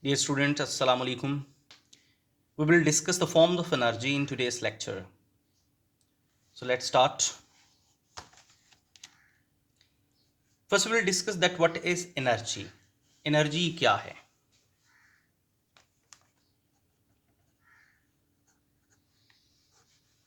Dear students, Assalamu alaikum. We will discuss the forms of energy in today's lecture. So let's start. First, we will discuss that what is energy. Energy क्या है?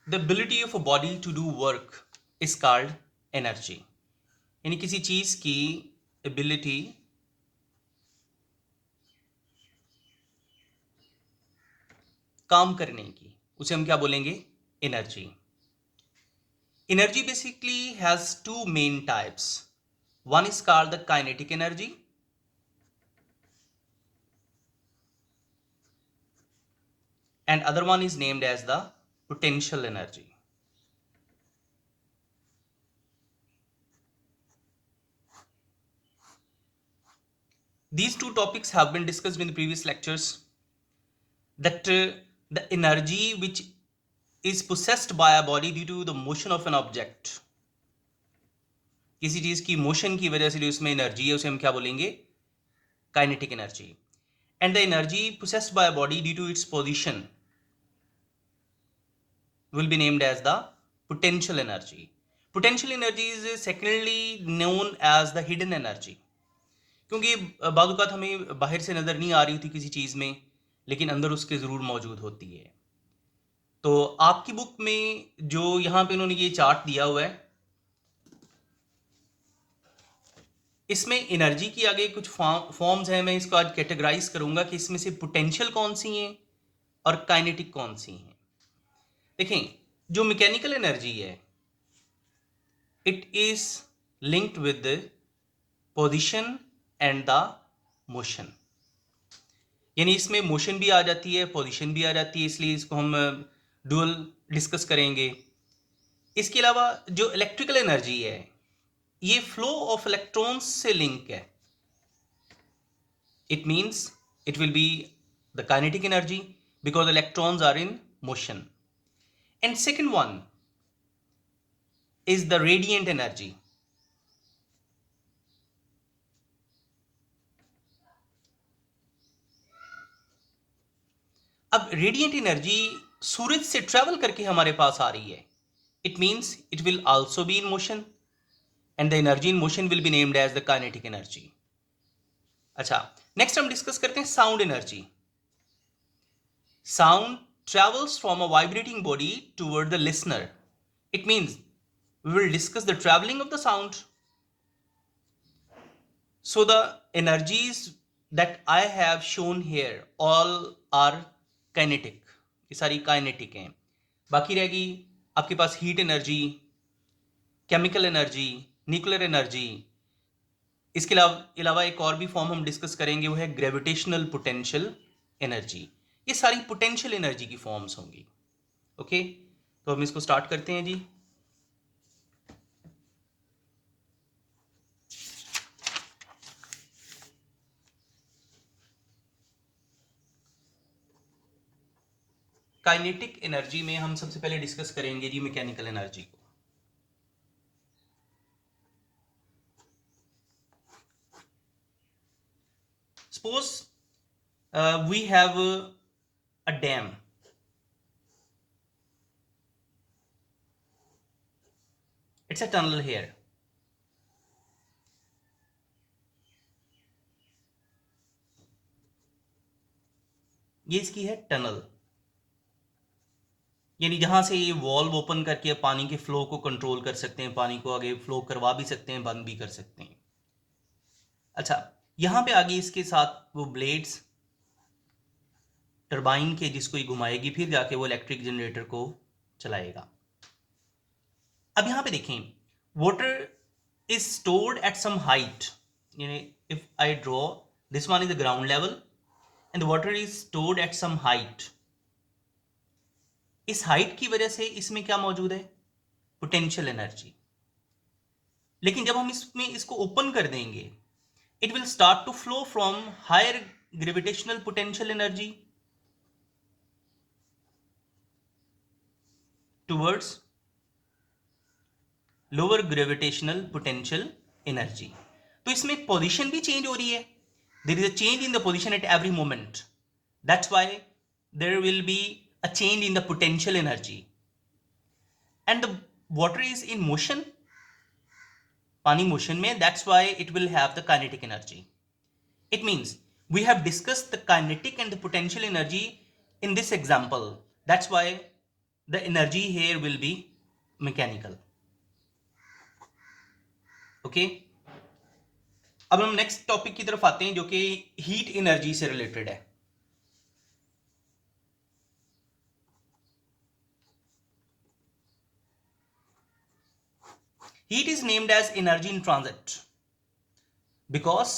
The ability of a body to do work is called energy. यानी किसी चीज की ability काम करने की उसे हम क्या बोलेंगे? Energy. Energy basically has two main types. One is called the kinetic energy and other one is named as the potential energy. These two topics have been discussed in the previous lectures, that the energy which is possessed by a body due to the motion of an object, किसी चीज की motion की वजह से जो इसमें energy है उसे हम क्या बोलेंगे? Kinetic energy. And the energy possessed by a body due to its position will be named as the potential energy. Potential energy is secondly known as the hidden energy. क्योंकि बाद औक़ात हमें बाहर से नज़र नहीं आ रही होती किसी चीज़ में, लेकिन अंदर उसके ज़रूर मौजूद होती है. तो आपकी बुक में जो यहाँ पे उन्होंने ये चार्ट दिया हुआ है, इसमें एनर्जी की आगे कुछ फॉर्म्स हैं. मैं इसको आज कैटेगराइज करूँगा कि इसमें से पोटेंशियल कौन सी हैं और काइनेटिक कौन सी हैं. देखें, जो मैकेनिकल एनर्जी है, it is linked with the position and the motion. यानी इसमें मोशन भी आ जाती है, पोजीशन भी आ जाती है, इसलिए इसको हम डुअल डिस्कस करेंगे. इसके अलावा जो इलेक्ट्रिकल एनर्जी है, ये फ्लो ऑफ इलेक्ट्रॉन्स से लिंक है. It means it will be the kinetic energy because electrons are in motion. And second one is the radiant energy. अब रेडिएंट एनर्जी सूरज से ट्रेवल करके हमारे पास आ रही है. It means it will also be in motion and the energy in motion will be named as the kinetic energy. अच्छा, नेक्स्ट हम डिस्कस करते हैं sound energy. Sound travels from a vibrating body toward the listener. It means we will discuss the travelling of the sound. So the energies that I have shown here all are kinetic. ये सारी kinetic हैं. बाकी रहेगी आपके पास heat energy, chemical energy, nuclear energy. इसके अलावा एक और भी फॉर्म हम डिस्कस करेंगे, वो है ग्रेविटेशनल पोटेंशियल एनर्जी. ये सारी पोटेंशियल एनर्जी की फॉर्म्स होंगी. ओके, तो हम इसको स्टार्ट करते हैं जी. काइनेटिक एनर्जी में हम सबसे पहले डिस्कस करेंगे जी मैकेनिकल एनर्जी को. Suppose we have a dam. It's a tunnel here. ये इसकी है टनल. यानी जहां से ये वॉल्व ओपन करके पानी के फ्लो को कंट्रोल कर सकते हैं, पानी को आगे फ्लो करवा भी सकते हैं, बंद भी कर सकते हैं. अच्छा, यहां पे आगे इसके साथ वो ब्लेड्स टरबाइन के जिसको ये घुमाएगी, फिर जाके वो इलेक्ट्रिक जनरेटर को चलाएगा. अब यहां पे देखें, water is stored at some height. यानी if I draw this one is the ground level and the water is stored at some height. इस हाइट की वजह से इसमें क्या मौजूद है? Potential energy. लेकिन जब हम इसमें इसको ओपन कर देंगे, it will start to flow from higher gravitational potential energy towards lower gravitational potential energy. तो इसमें पोजीशन भी चेंज हो रही है. There is a change in the position at every moment. That's why there will be a change in the potential energy. And the water is in motion, पानी motion में, that's why it will have the kinetic energy. It means we have discussed the kinetic and the potential energy in this example. That's why the energy here will be mechanical. Okay, अब हम next topic की तरफ आते हैं जो कि heat energy से related है. Heat is named as energy in transit because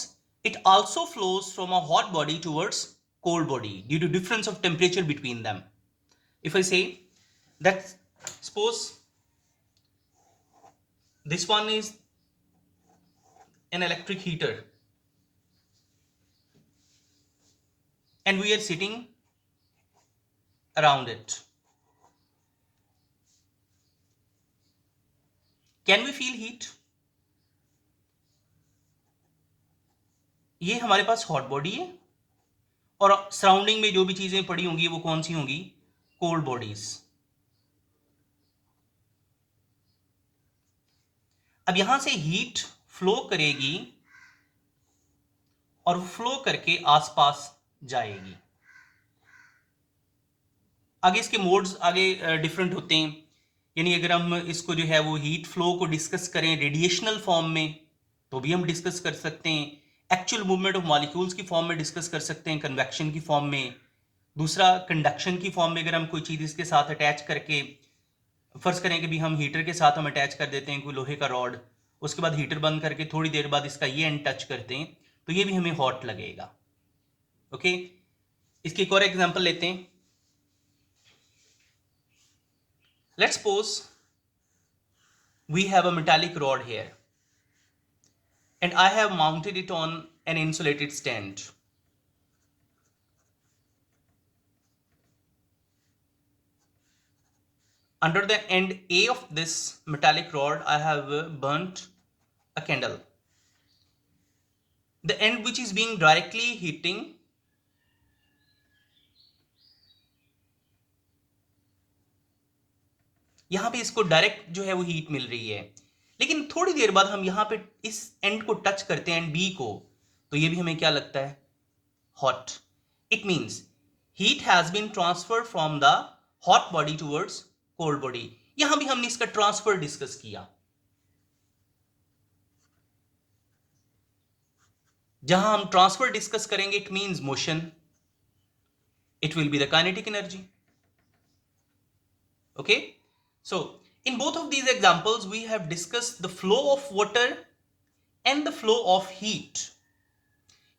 it also flows from a hot body towards cold body due to difference of temperature between them. If I say that, suppose this one is an electric heater and we are sitting around it. Can we feel heat? ये हमारे पास hot body है और surrounding में जो भी चीजें पड़ी होंगी वो कौन सी होंगी? Cold bodies. अब यहां से हीट फ्लो करेगी और फ्लो करके आसपास जाएगी. आगे इसके मोड्स आगे डिफरेंट होते हैं. यानी अगर हम इसको जो है वो हीट फ्लो को डिस्कस करें रेडिएशनल फॉर्म में तो भी हम डिस्कस कर सकते हैं. एक्चुअल मूवमेंट ऑफ मॉलिक्यूल्स की फॉर्म में डिस्कस कर सकते हैं, कन्वेक्शन की फॉर्म में. दूसरा कंडक्शन की फॉर्म में अगर हम कोई चीज़ इसके साथ अटैच करके, फर्ज करें कि भी हम हीटर के साथ हम अटैच कर देते हैं कोई लोहे का रॉड, उसके बाद हीटर बंद करके थोड़ी देर बाद इसका ये एंड टच करते हैं तो ये भी हमें हॉट लगेगा. ओके, इसकी एक और एग्जांपल लेते हैं. Let's suppose we have a metallic rod here and I have mounted it on an insulated stand. Under the end A of this metallic rod, I have burnt a candle. The end which is being directly heating यहां पे इसको direct जो है वो heat मिल रही है, लेकिन थोड़ी देर बाद हम यहां पे इस एंड को टच करते हैं एंड बी को तो ये भी हमें क्या लगता है? Hot. It means heat has been transferred from the hot body towards cold body. यहां भी हमने इसका ट्रांसफर डिस्कस किया. जहां हम ट्रांसफर डिस्कस करेंगे it means motion, it will be the kinetic energy. Okay, so in both of these examples we have discussed the flow of water and the flow of heat.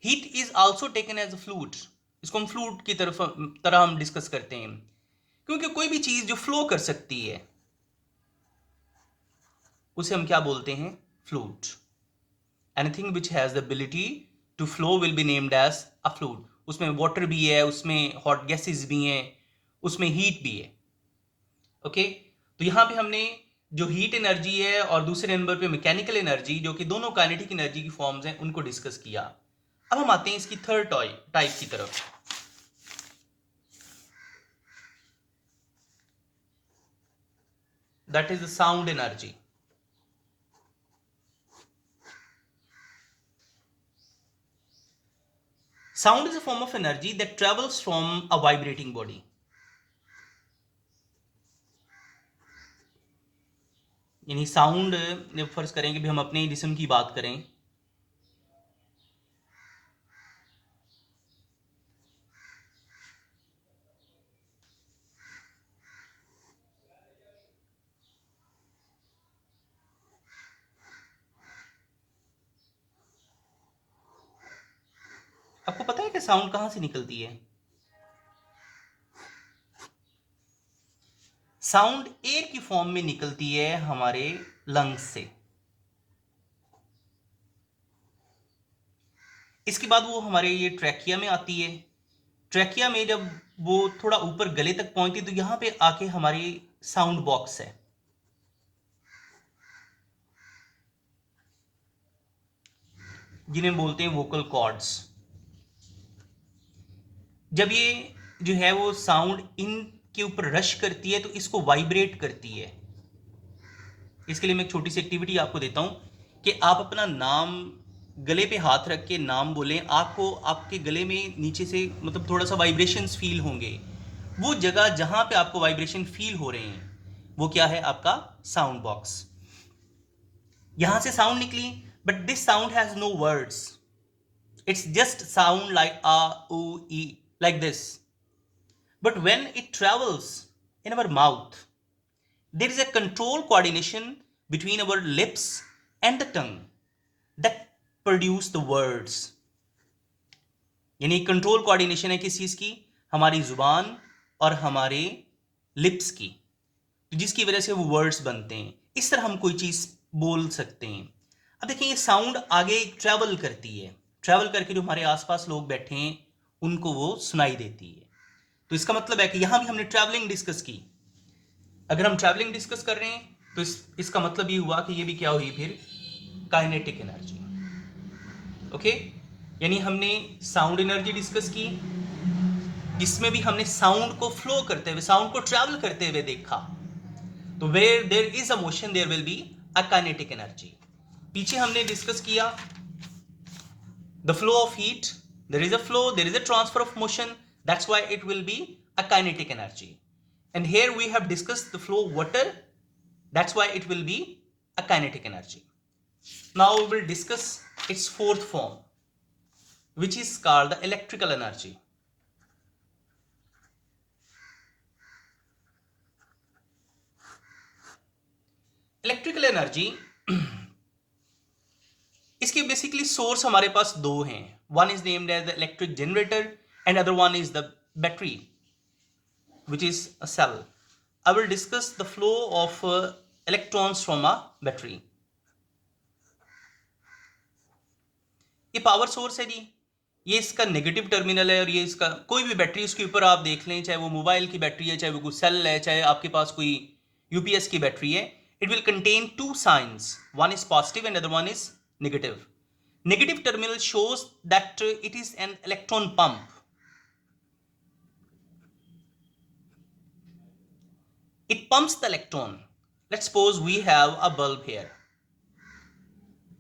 Heat is also taken as a fluid. इसको हम fluid की तरह हम discuss करते हैं क्योंकि कोई भी चीज जो फ्लो कर सकती है उसे हम क्या बोलते हैं? Fluid. Anything which has the ability to flow will be named as a fluid. उसमें वाटर भी है, उसमें हॉट गैसेस भी हैं, उसमें हीट भी है. ओके, तो यहां पे हमने जो हीट एनर्जी है और दूसरे नंबर पे मैकेनिकल एनर्जी जो कि दोनों काइनेटिक एनर्जी की फॉर्म्स हैं उनको डिस्कस किया. अब हम आते हैं इसकी थर्ड टाइप की तरफ. That is the sound energy. Sound is a form of energy that travels from a vibrating body. यानी साउंड, फर्ज करें कि भी हम अपने जिस्म की बात करें, आपको पता है कि साउंड कहां से निकलती है? साउंड एयर की फॉर्म में निकलती है हमारे लंग्स से. इसके बाद वो हमारे ये ट्रैकिया में आती है. ट्रैकिया में जब वो थोड़ा ऊपर गले तक पहुंचती तो यहां पे आके हमारी साउंड बॉक्स है. जिन्हें बोलते हैं वोकल कॉर्ड्स. जब ये जो है वो साउंड इन के ऊपर रश करती है तो इसको वाइब्रेट करती है। इसके लिए मैं एक छोटी सी एक्टिविटी आपको देता हूं कि आप अपना नाम गले पे हाथ रख के नाम बोलें, आपको आपके गले में नीचे से मतलब थोड़ा सा वाइब्रेशंस फील होंगे। वो जगह जहां पे आपको वाइब्रेशन फील हो रहे हैं वो क्या है? आपका साउंड बॉक्स। यहां से साउंड निकली, but this sound has no words, it's just sound like आ ऊ ई, like this. But when it travels in our mouth, there is a control coordination between our lips and the tongue that produce the words. यानी control coordination है किस चीज की? हमारी जुबान और हमारे लिप्स की, जिसकी वजह से वो वर्ड्स बनते हैं। इस तरह हम कोई चीज बोल सकते हैं। अब देखिए ये साउंड आगे ट्रैवल करती है, ट्रैवल करके जो हमारे आसपास लोग बैठे हैं उनको वो सुनाई देती है। तो इसका मतलब है कि यहां भी हमने ट्रैवलिंग डिस्कस की। अगर हम ट्रैवलिंग डिस्कस कर रहे हैं तो इसका मतलब ये हुआ कि ये भी क्या हुई फिर? Kinetic energy. ओके, यानी हमने साउंड एनर्जी डिस्कस की, जिसमें भी हमने साउंड को फ्लो करते हुए, साउंड को ट्रैवल करते हुए देखा। तो where there is a motion there will be a kinetic energy. पीछे हमने डिस्कस किया the flow of heat, there is a flow, there is a transfer of motion, that's why it will be a kinetic energy. And here we have discussed the flow of water, that's why it will be a kinetic energy. Now we will discuss its fourth form, which is called the electrical energy. Electrical energy इसके basically source हमारे पास दो हैं. One is named as the electric generator and other one is the battery, which is a cell. I will discuss the flow of electrons from a battery. ये power source है जी, ये इसका negative terminal है और ये इसका कोई भी बैटरी उसके ऊपर आप देख लें, चाहे वो मोबाइल की बैटरी है, चाहे वो कोई सेल है, चाहे आपके पास कोई यूपीएस की बैटरी है, it will contain two science, one is positive and other one is negative. Negative terminal shows that it is an electron pump. It pumps the electron. Let's suppose we have a bulb here.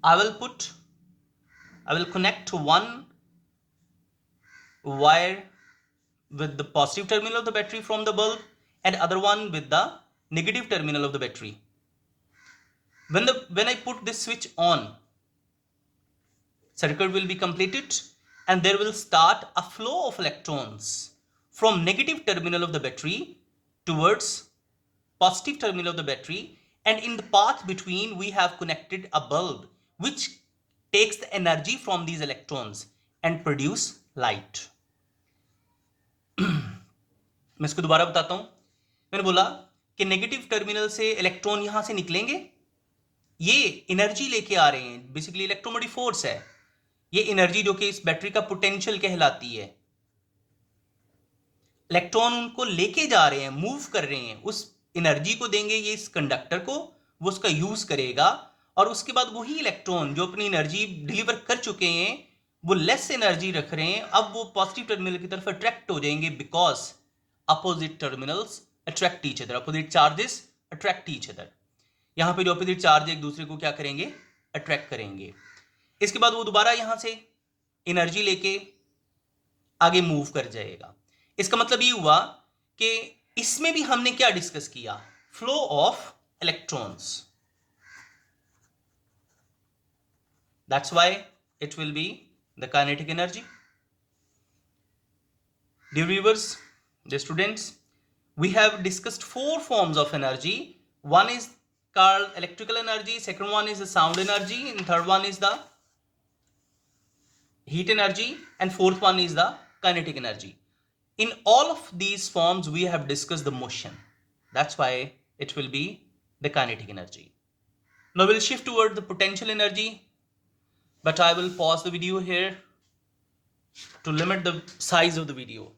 I will connect one wire with the positive terminal of the battery from the bulb and other one with the negative terminal of the battery. When I put this switch on, circuit will be completed and there will start a flow of electrons from negative terminal of the battery towards positive terminal of the battery, and in the path between we have connected a bulb which takes the energy from these electrons and produce light. मैं इसको दोबारा बताता हूं. मैंने बोला कि negative terminal से electron यहां से निकलेंगे, ये एनर्जी लेके आ रहे हैं, बेसिकली इलेक्ट्रोमोटिव फोर्स है ये एनर्जी जो कि इस बैटरी का पोटेंशियल कहलाती है. इलेक्ट्रॉन उनको लेके जा रहे हैं, मूव कर रहे हैं, उस एनर्जी को देंगे ये इस कंडक्टर को, वो उसका यूज करेगा और उसके बाद वही इलेक्ट्रॉन जो अपनी एनर्जी डिलीवर कर चुके हैं वो लेस एनर्जी रख रहे हैं, अब वो पॉजिटिव टर्मिनल की तरफ अट्रैक्ट हो जाएंगे because opposite terminals attract each other, opposite charges attract each other. यहां पे जो अपोजिट चार्ज एक दूसरे को क्या करेंगे? अट्रैक्ट करेंगे. इसके बाद वो दोबारा यहां से एनर्जी लेके आगे मूव कर जाएगा. इसका मतलब ये हुआ कि इसमें भी हमने क्या डिस्कस किया? Flow of electrons. That's why it will be the kinetic energy. Dear viewers, dear students, we have discussed four forms of energy. One is called electrical energy, second one is the sound energy, and third one is the heat energy, and fourth one is the kinetic energy. In all of these forms we have discussed the motion. That's why it will be the kinetic energy. Now we'll shift toward the potential energy, but I will pause the video here to limit the size of the video.